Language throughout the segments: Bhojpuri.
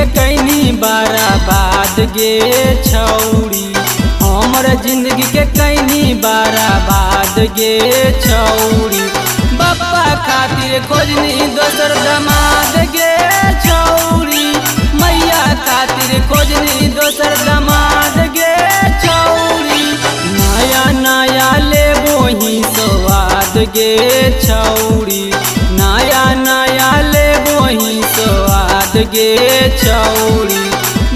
के कैनी बर्बाद गे छौरी, हमर जिंदगी के कैनी बर्बाद गे छौरी। बाबा खातिर खोजनी दोसर दामाद गे छौरी, मैया खातिर खोजनी दोसर दामाद गे छौरी। नया नया लेबो ही स्वाद गे छौरी, नया नया लेबो ही स्वाद गे छौरी।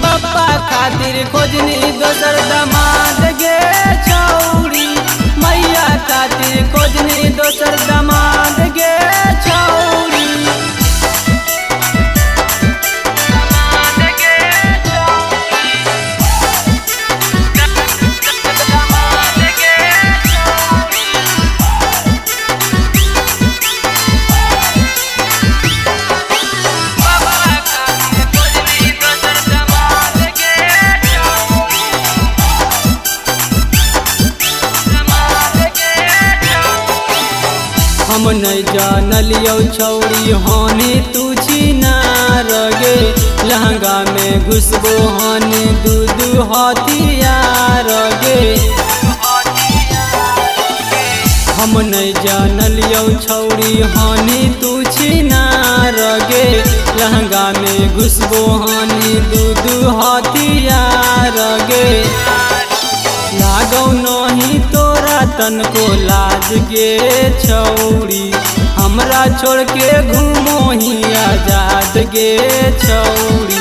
बाबा खातिर खोजनी दोसर दामाद गे छौरी, मैया खातिर खोजनी दोसर दामाद गे छौरी। हम नहीं जानलियो छौरी हानि तुझी ना रगे, लहंगा में घुसबो हानि दू हथियार गे। हम नहीं जानलियो छौरी हानि तुझी ना रगे, लहंगा में घुसबो हानि दू हथियार गे। लागौ नहीं तोरा तनको लाज गे छौरी, हमरा छोड़ के घूमो ही आजाद गे छौरी।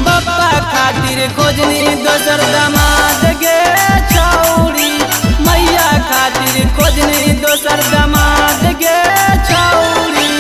बाबा खातिर खोजनी दोसर दामाद गे छौरी, मैया खातिर खोजनी दोसर दामाद गे छौरी।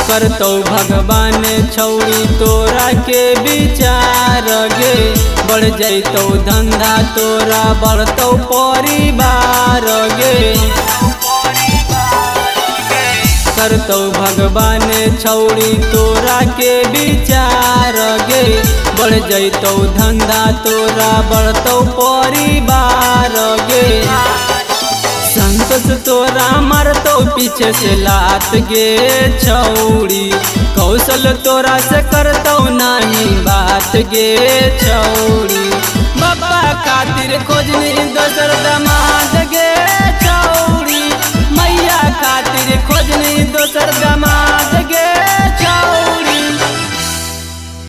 करतौ भगवान छौरी तोरा के विचार गे, बढ़ जैतौ धंधा तोरा बढ़तौ परिवार गे। करतौ भगवान छौरी तोरा के विचार गे, बढ़ जैतौ धंधा तोरा बढ़तौ परिवार गे। संतोष तोरा मरतौ पीछे से लात गे छौरी, कौशल तोरा से करतौ नहीं बात गे छौरी। बाबा खातिर खोजनी दोसर दामाद गे छौरी, मैया खातिर खोजनी दोसर दामाद